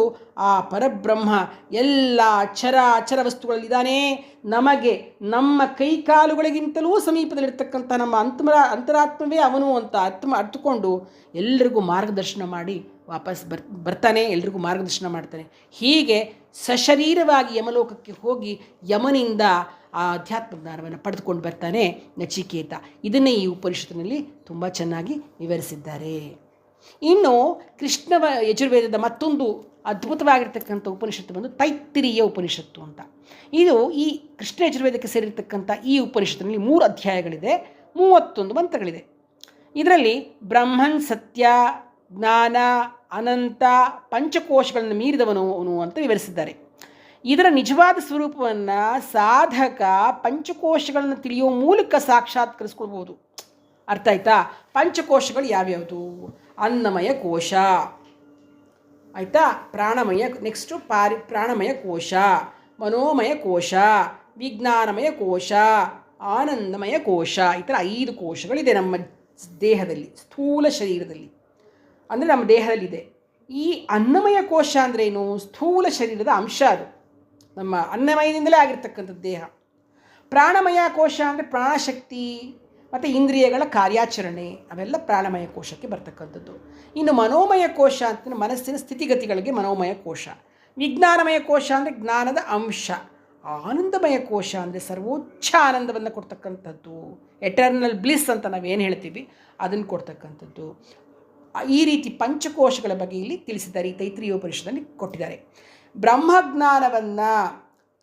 A: ಆ ಪರಬ್ರಹ್ಮ ಎಲ್ಲ ಅಚರ ವಸ್ತುಗಳಲ್ಲಿದ್ದಾನೆ, ನಮಗೆ ನಮ್ಮ ಕೈಕಾಲುಗಳಿಗಿಂತಲೂ ಸಮೀಪದಲ್ಲಿರ್ತಕ್ಕಂಥ ನಮ್ಮ ಅಂತರಾತ್ಮವೇ ಅವನು ಅಂತ ಅರ್ಥಕೊಂಡು ಎಲ್ಲರಿಗೂ ಮಾರ್ಗದರ್ಶನ ಮಾಡಿ ವಾಪಸ್ ಬರ್ತಾನೆ, ಎಲ್ರಿಗೂ ಮಾರ್ಗದರ್ಶನ ಮಾಡ್ತಾನೆ. ಹೀಗೆ ಸಶರೀರವಾಗಿ ಯಮಲೋಕಕ್ಕೆ ಹೋಗಿ ಯಮನಿಂದ ಆ ಅಧ್ಯಾತ್ಮ ಜ್ಞಾನವನ್ನು ಪಡೆದುಕೊಂಡು ಬರ್ತಾನೆ ನಚಿಕೇತ. ಇದನ್ನೇ ಈ ಉಪನಿಷತ್ತಿನಲ್ಲಿ ತುಂಬ ಚೆನ್ನಾಗಿ ವಿವರಿಸಿದ್ದಾರೆ. ಇನ್ನು ಕೃಷ್ಣ ಯಜುರ್ವೇದದ ಮತ್ತೊಂದು ಅದ್ಭುತವಾಗಿರ್ತಕ್ಕಂಥ ಉಪನಿಷತ್ತು ಬಂದು ತೈತ್ತಿರೀಯ ಉಪನಿಷತ್ತು ಅಂತ. ಇದು ಈ ಕೃಷ್ಣ ಯಜುರ್ವೇದಕ್ಕೆ ಸೇರಿರ್ತಕ್ಕಂಥ ಈ ಉಪನಿಷತ್ತಿನಲ್ಲಿ 3 ಅಧ್ಯಾಯಗಳಿದೆ, 31 ಮಂತ್ರಗಳಿದೆ. ಇದರಲ್ಲಿ ಬ್ರಹ್ಮನ್ ಸತ್ಯ, ಜ್ಞಾನ, ಅನಂತ, ಪಂಚಕೋಶಗಳನ್ನು ಮೀರಿದವನು ಅವನು ಅಂತ ವಿವರಿಸಿದ್ದಾರೆ. ಇದರ ನಿಜವಾದ ಸ್ವರೂಪವನ್ನು ಸಾಧಕ ಪಂಚಕೋಶಗಳನ್ನು ತಿಳಿಯುವ ಮೂಲಕ ಸಾಕ್ಷಾತ್ಕರಿಸ್ಕೊಳ್ಬೋದು. ಅರ್ಥ ಆಯ್ತಾ? ಪಂಚಕೋಶಗಳು ಯಾವ್ಯಾವುದು? ಅನ್ನಮಯ ಕೋಶ ಆಯಿತಾ, ಪ್ರಾಣಮಯ, ನೆಕ್ಸ್ಟು ಪ್ರಾಣಮಯ ಕೋಶ, ಮನೋಮಯ ಕೋಶ, ವಿಜ್ಞಾನಮಯ ಕೋಶ, ಆನಂದಮಯ ಕೋಶ. ಈ ಥರ 5 ಕೋಶಗಳಿದೆ ನಮ್ಮ ದೇಹದಲ್ಲಿ, ಸ್ಥೂಲ ಶರೀರದಲ್ಲಿ, ಅಂದರೆ ನಮ್ಮ ದೇಹದಲ್ಲಿದೆ. ಈ ಅನ್ನಮಯ ಕೋಶ ಅಂದ್ರೇನು? ಸ್ಥೂಲ ಶರೀರದ ಅಂಶ, ಅದು ನಮ್ಮ ಅನ್ನಮಯದಿಂದಲೇ ಆಗಿರ್ತಕ್ಕಂಥದ್ದು ದೇಹ. ಪ್ರಾಣಮಯ ಕೋಶ ಅಂದರೆ ಪ್ರಾಣಶಕ್ತಿ ಮತ್ತು ಇಂದ್ರಿಯಗಳ ಕಾರ್ಯಾಚರಣೆ, ಅವೆಲ್ಲ ಪ್ರಾಣಮಯ ಕೋಶಕ್ಕೆ ಬರ್ತಕ್ಕಂಥದ್ದು. ಇನ್ನು ಮನೋಮಯ ಕೋಶ ಅಂತ ಮನಸ್ಸಿನ ಸ್ಥಿತಿಗತಿಗಳಿಗೆ ಮನೋಮಯ ಕೋಶ. ವಿಜ್ಞಾನಮಯ ಕೋಶ ಅಂದರೆ ಜ್ಞಾನದ ಅಂಶ. ಆನಂದಮಯ ಕೋಶ ಅಂದರೆ ಸರ್ವೋಚ್ಚ ಆನಂದವನ್ನು ಕೊಡ್ತಕ್ಕಂಥದ್ದು, ಎಟರ್ನಲ್ ಬ್ಲಿಸ್ ಅಂತ ನಾವೇನು ಹೇಳ್ತೀವಿ ಅದನ್ನು ಕೊಡ್ತಕ್ಕಂಥದ್ದು. ಈ ರೀತಿ ಪಂಚಕೋಶಗಳ ಬಗ್ಗೆ ಇಲ್ಲಿ ತಿಳಿಸಿದ್ದಾರೆ, ಈ ತೈತ್ರೀಯ ಉಪನಿಷತ್ತಲ್ಲಿ ಕೊಟ್ಟಿದ್ದಾರೆ. ಬ್ರಹ್ಮಜ್ಞಾನವನ್ನು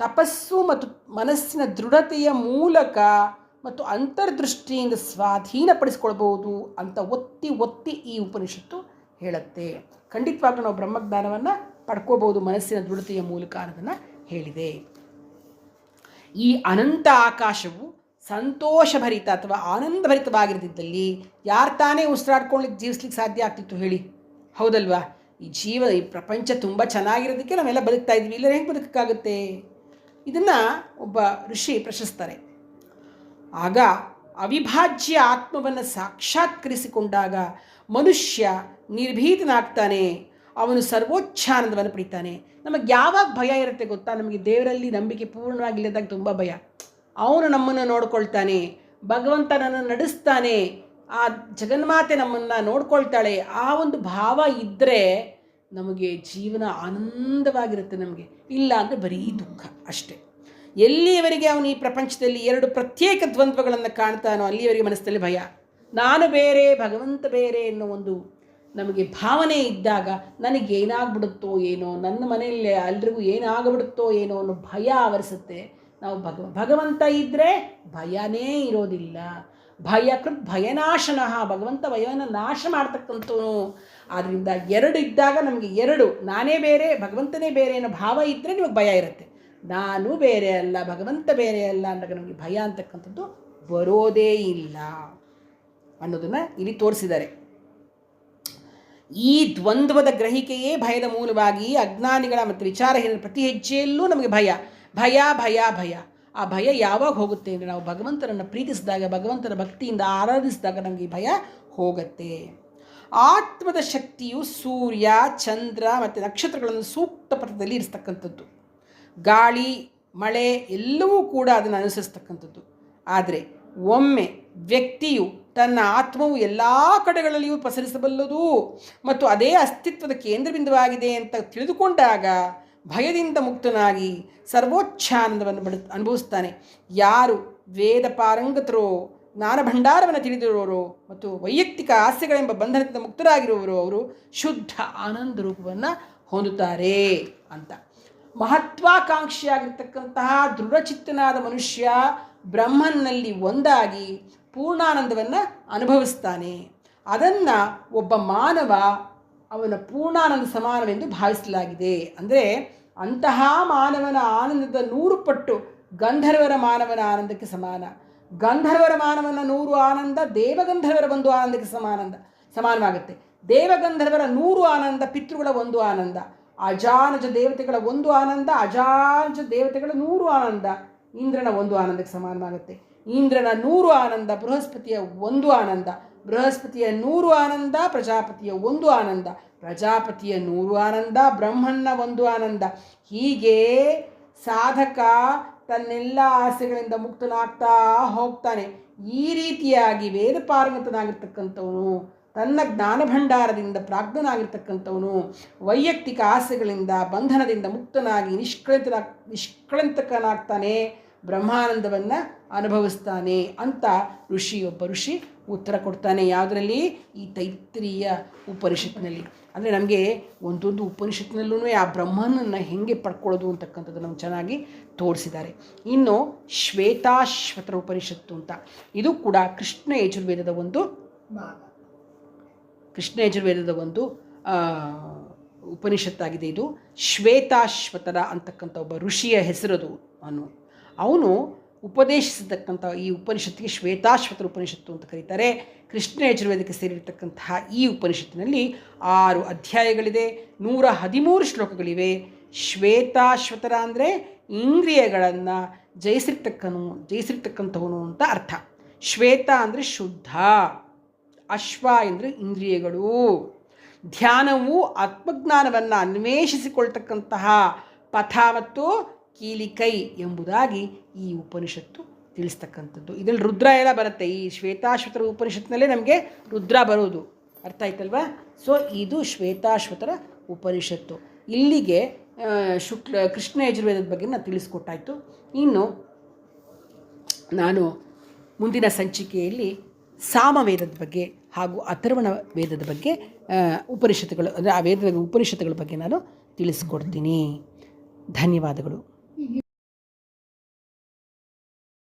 A: ತಪಸ್ಸು ಮತ್ತು ಮನಸ್ಸಿನ ದೃಢತೆಯ ಮೂಲಕ ಮತ್ತು ಅಂತರ್ದೃಷ್ಟಿಯಿಂದ ಸ್ವಾಧೀನಪಡಿಸ್ಕೊಳ್ಬೋದು ಅಂತ ಒತ್ತಿ ಈ ಉಪನಿಷತ್ತು ಹೇಳುತ್ತೆ. ಖಂಡಿತವಾಗ್ಲೂ ನಾವು ಬ್ರಹ್ಮಜ್ಞಾನವನ್ನು ಪಡ್ಕೋಬೋದು ಮನಸ್ಸಿನ ದೃಢತೆಯ ಮೂಲಕ ಅನ್ನೋದನ್ನು ಹೇಳಿದೆ. ಈ ಅನಂತ ಆಕಾಶವು ಸಂತೋಷಭರಿತ ಅಥವಾ ಆನಂದಭರಿತವಾಗಿರದಿದ್ದಲ್ಲಿ ಯಾರು ತಾನೇ ಉಸಿರಾಡ್ಕೊಳ್ಳಿಕ್ಕೆ ಜೀವಿಸ್ಲಿಕ್ಕೆ ಸಾಧ್ಯ ಆಗ್ತಿತ್ತು ಹೇಳಿ? ಹೌದಲ್ವಾ? ಈ ಪ್ರಪಂಚ ತುಂಬ ಚೆನ್ನಾಗಿರೋದಕ್ಕೆ ನಾವೆಲ್ಲ ಬದುಕ್ತಾ ಇದ್ವಿ, ಇಲ್ಲ ಹೆಂಗೆ ಬದುಕಕ್ಕಾಗುತ್ತೆ? ಇದನ್ನು ಒಬ್ಬ ಋಷಿ ಪ್ರಶಸ್ತಾರೆ. ಆಗ ಅವಿಭಾಜ್ಯ ಆತ್ಮವನ್ನು ಸಾಕ್ಷಾತ್ಕರಿಸಿಕೊಂಡಾಗ ಮನುಷ್ಯ ನಿರ್ಭೀತನಾಗ್ತಾನೆ, ಅವನು ಸರ್ವೋಚ್ಚಾನಂದವನ್ನು ಪಡಿತಾನೆ. ನಮಗೆ ಯಾವಾಗ ಭಯ ಇರುತ್ತೆ ಗೊತ್ತಾ? ನಮಗೆ ದೇವರಲ್ಲಿ ನಂಬಿಕೆ ಪೂರ್ಣವಾಗಿಲ್ಲದಾಗ ತುಂಬ ಭಯ. ಅವನು ನಮ್ಮನ್ನು ನೋಡ್ಕೊಳ್ತಾನೆ, ಭಗವಂತ ನನ್ನನ್ನು ನಡೆಸ್ತಾನೆ, ಆ ಜಗನ್ಮಾತೆ ನಮ್ಮನ್ನು ನೋಡ್ಕೊಳ್ತಾಳೆ, ಆ ಒಂದು ಭಾವ ಇದ್ದರೆ ನಮಗೆ ಜೀವನ ಆನಂದವಾಗಿರುತ್ತೆ. ನಮಗೆ ಇಲ್ಲ ಅಂದರೆ ಬರೀ ದುಃಖ ಅಷ್ಟೇ. ಎಲ್ಲಿಯವರೆಗೆ ಅವನು ಈ ಪ್ರಪಂಚದಲ್ಲಿ 2 ಪ್ರತ್ಯೇಕ ದ್ವಂದ್ವಗಳನ್ನು ಕಾಣ್ತಾನೋ ಅಲ್ಲಿಯವರೆಗೆ ಮನಸ್ಸಲ್ಲಿ ಭಯ. ನಾನು ಬೇರೆ, ಭಗವಂತ ಬೇರೆ ಎನ್ನೋ ಒಂದು ನಮಗೆ ಭಾವನೆ ಇದ್ದಾಗ ನನಗೇನಾಗ್ಬಿಡುತ್ತೋ ಏನೋ, ನನ್ನ ಮನೆಯಲ್ಲಿ ಎಲ್ರಿಗೂ ಏನಾಗ್ಬಿಡುತ್ತೋ ಏನೋ ಅನ್ನೋ ಭಯ ಆವರಿಸುತ್ತೆ. ನಾವು ಭಗವಂತ ಇದ್ದರೆ ಭಯನೇ ಇರೋದಿಲ್ಲ. ಭಯಕೃತ್ ಭಯನಾಶನಃ, ಭಗವಂತ ಭಯವನ್ನು ನಾಶ ಮಾಡ್ತಕ್ಕಂಥವನು. ಆದ್ದರಿಂದ 2 ಇದ್ದಾಗ ನಮಗೆ 2, ನಾನೇ ಬೇರೆ ಭಗವಂತನೇ ಬೇರೆ ಅನ್ನೋ ಭಾವ ಇದ್ದರೆ ನಿಮಗೆ ಭಯ ಇರುತ್ತೆ. ನಾನು ಬೇರೆ ಅಲ್ಲ ಭಗವಂತ ಬೇರೆ ಅಲ್ಲ ಅಂದಾಗ ನಮಗೆ ಭಯ ಅಂತಕ್ಕಂಥದ್ದು ಬರೋದೇ ಇಲ್ಲ ಅನ್ನೋದನ್ನು ಇಲ್ಲಿ ತೋರಿಸಿದ್ದಾರೆ. ಈ ದ್ವಂದ್ವದ ಗ್ರಹಿಕೆಯೇ ಭಯದ ಮೂಲವಾಗಿ ಅಜ್ಞಾನಿಗಳ ಮತ್ತು ವಿಚಾರಹೀನರ ಪ್ರತಿ ಹೆಜ್ಜೆಯಲ್ಲೂ ನಮಗೆ ಭಯ ಭಯ ಭಯ ಭಯ. ಆ ಭಯ ಯಾವಾಗ ಹೋಗುತ್ತೆ ಅಂದರೆ ನಾವು ಭಗವಂತನನ್ನು ಪ್ರೀತಿಸಿದಾಗ, ಭಗವಂತನ ಭಕ್ತಿಯಿಂದ ಆರಾಧಿಸಿದಾಗ ನಮಗೆ ಈ ಭಯ ಹೋಗುತ್ತೆ. ಆತ್ಮದ ಶಕ್ತಿಯು ಸೂರ್ಯ, ಚಂದ್ರ ಮತ್ತು ನಕ್ಷತ್ರಗಳನ್ನು ಸೂಕ್ತ ಪಥದಲ್ಲಿ ಇರಿಸ್ತಕ್ಕಂಥದ್ದು. ಗಾಳಿ, ಮಳೆ ಎಲ್ಲವೂ ಕೂಡ ಅದನ್ನು ಅನುಸರಿಸ್ತಕ್ಕಂಥದ್ದು. ಆದರೆ ಒಮ್ಮೆ ವ್ಯಕ್ತಿಯು ತನ್ನ ಆತ್ಮವು ಎಲ್ಲ ಕಡೆಗಳಲ್ಲಿಯೂ ಪಸರಿಸಬಲ್ಲದು ಮತ್ತು ಅದೇ ಅಸ್ತಿತ್ವದ ಕೇಂದ್ರಬಿಂದುವಾಗಿದೆ ಅಂತ ತಿಳಿದುಕೊಂಡಾಗ ಭಯದಿಂದ ಮುಕ್ತನಾಗಿ ಸರ್ವೋಚ್ಚಾನಂದವನ್ನು ಅನುಭವಿಸ್ತಾನೆ. ಯಾರು ವೇದ ಪಾರಂಗತರೋ, ಜ್ಞಾನ ಭಂಡಾರವನ್ನು ತಿಳಿದಿರುವವರು ಮತ್ತು ವೈಯಕ್ತಿಕ ಆಸೆಗಳೆಂಬ ಬಂಧನದಿಂದ ಮುಕ್ತರಾಗಿರುವವರು ಅವರು ಶುದ್ಧ ಆನಂದ ರೂಪವನ್ನು ಹೊಂದುತ್ತಾರೆ ಅಂತ. ಮಹತ್ವಾಕಾಂಕ್ಷಿಯಾಗಿರ್ತಕ್ಕಂತಹ ದೃಢಚಿತ್ತನಾದ ಮನುಷ್ಯ ಬ್ರಹ್ಮನ್ನಲ್ಲಿ ಒಂದಾಗಿ ಪೂರ್ಣಾನಂದವನ್ನು ಅನುಭವಿಸ್ತಾನೆ. ಅದನ್ನು ಒಬ್ಬ ಮಾನವ ಅವನ ಪೂರ್ಣಾನಂದ ಸಮಾನವೆಂದು ಭಾವಿಸಲಾಗಿದೆ. ಅಂದರೆ ಅಂತಹ ಮಾನವನ ಆನಂದದ 100 ಪಟ್ಟು ಗಂಧರ್ವರ ಮಾನವನ ಆನಂದಕ್ಕೆ ಸಮಾನ. ಗಂಧರ್ವರ ಮಾನವನ 100 ಆನಂದ ದೇವಗಂಧರ್ವರ 1 ಆನಂದಕ್ಕೆ ಸಮಾನವಾಗುತ್ತೆ. ದೇವಗಂಧರ್ವರ 100 ಆನಂದ ಪಿತೃಗಳ 1 ಆನಂದ, ಅಜಾನಜ ದೇವತೆಗಳ 1 ಆನಂದ, ಅಜಾನಜ ದೇವತೆಗಳ 100 ಆನಂದ ಇಂದ್ರನ 1 ಆನಂದಕ್ಕೆ ಸಮಾನವಾಗುತ್ತೆ. ಇಂದ್ರನ 100 ಆನಂದ, ಬೃಹಸ್ಪತಿಯ 1 ಆನಂದ, ಬೃಹಸ್ಪತಿಯ 100 ಆನಂದ, ಪ್ರಜಾಪತಿಯ 1 ಆನಂದ, ಪ್ರಜಾಪತಿಯ 100 ಆನಂದ, ಬ್ರಹ್ಮನ 1 ಆನಂದ. ಹೀಗೆ ಸಾಧಕ ತನ್ನೆಲ್ಲ ಆಸೆಗಳಿಂದ ಮುಕ್ತನಾಗ್ತಾ ಹೋಗ್ತಾನೆ. ಈ ರೀತಿಯಾಗಿ ವೇದ ಪಾರಂಗತನಾಗಿರ್ತಕ್ಕಂಥವನು, ತನ್ನ ಜ್ಞಾನ ಭಂಡಾರದಿಂದ ಪ್ರಾಜ್ಞನಾಗಿರ್ತಕ್ಕಂಥವನು, ವೈಯಕ್ತಿಕ ಆಸೆಗಳಿಂದ ಬಂಧನದಿಂದ ಮುಕ್ತನಾಗಿ ನಿಷ್ಕಳಂಕನಾಗ್ತಾನೆ, ಬ್ರಹ್ಮಾನಂದವನ್ನು ಅನುಭವಿಸ್ತಾನೆ ಅಂತ ಒಬ್ಬ ಋಷಿ ಉತ್ತರ ಕೊಡ್ತಾನೆ. ಯಾವುದರಲ್ಲಿ? ಈ ತೈತ್ರಿಯ ಉಪನಿಷತ್ತಿನಲ್ಲಿ. ಅಂದರೆ ನಮಗೆ ಒಂದೊಂದು ಉಪನಿಷತ್ತಿನಲ್ಲೂ ಆ ಬ್ರಹ್ಮನನ್ನು ಹೇಗೆ ಪಡ್ಕೊಳ್ಳೋದು ಅಂತಕ್ಕಂಥದ್ದು ನಮ್ಗೆ ಚೆನ್ನಾಗಿ ತೋರಿಸಿದ್ದಾರೆ. ಇನ್ನು ಶ್ವೇತಾಶ್ವತರ ಉಪನಿಷತ್ತು ಅಂತ, ಇದು ಕೂಡ ಕೃಷ್ಣ ಯಜುರ್ವೇದದ ಒಂದು ಉಪನಿಷತ್ತಾಗಿದೆ. ಇದು ಶ್ವೇತಾಶ್ವತರ ಅಂತಕ್ಕಂಥ ಒಬ್ಬ ಋಷಿಯ ಹೆಸರದು. ಅವನು ಉಪದೇಶಿಸತಕ್ಕಂಥ ಈ ಉಪನಿಷತ್ತಿಗೆ ಶ್ವೇತಾಶ್ವತರ ಉಪನಿಷತ್ತು ಅಂತ ಕರೀತಾರೆ. ಕೃಷ್ಣ ಯಜುರ್ವೇದಕ್ಕೆ ಸೇರಿರ್ತಕ್ಕಂತಹ ಈ ಉಪನಿಷತ್ತಿನಲ್ಲಿ 6 ಅಧ್ಯಾಯಗಳಿದೆ, 113 ಶ್ಲೋಕಗಳಿವೆ. ಶ್ವೇತಾಶ್ವತರ ಅಂದರೆ ಇಂದ್ರಿಯಗಳನ್ನು ಜಯಿಸಿರ್ತಕ್ಕಂಥವನು ಅಂತ ಅರ್ಥ. ಶ್ವೇತ ಅಂದರೆ ಶುದ್ಧ, ಅಶ್ವ ಅಂದರೆ ಇಂದ್ರಿಯಗಳು. ಧ್ಯಾನವು ಆತ್ಮಜ್ಞಾನವನ್ನು ಅನ್ವೇಷಿಸಿಕೊಳ್ತಕ್ಕಂತಹ ಪಥ ಮತ್ತು ಕೀಲಿಕೈ ಎಂಬುದಾಗಿ ಈ ಉಪನಿಷತ್ತು ತಿಳಿಸ್ತಕ್ಕಂಥದ್ದು. ಇದರಲ್ಲಿ ರುದ್ರ ಎಲ್ಲ ಬರುತ್ತೆ. ಈ ಶ್ವೇತಾಶ್ವತರ ಉಪನಿಷತ್ತಿನಲ್ಲೇ ನಮಗೆ ರುದ್ರ ಬರೋದು. ಅರ್ಥ ಆಯ್ತಲ್ವಾ? ಸೊ ಇದು ಶ್ವೇತಾಶ್ವತರ ಉಪನಿಷತ್ತು. ಇಲ್ಲಿಗೆ ಕೃಷ್ಣ ಯಜುರ್ವೇದದ ಬಗ್ಗೆ ನಾನು ತಿಳಿಸ್ಕೊಟ್ಟಾಯಿತು. ಇನ್ನು ನಾನು ಮುಂದಿನ ಸಂಚಿಕೆಯಲ್ಲಿ ಸಾಮವೇದದ ಬಗ್ಗೆ ಹಾಗೂ ಅಥರ್ವಣ ವೇದದ ಬಗ್ಗೆ ಉಪನಿಷತ್ತುಗಳು, ಅಂದರೆ ಆ ವೇದದ ಉಪನಿಷತ್ತುಗಳ ಬಗ್ಗೆ ನಾನು ತಿಳಿಸ್ಕೊಡ್ತೀನಿ. ಧನ್ಯವಾದಗಳು.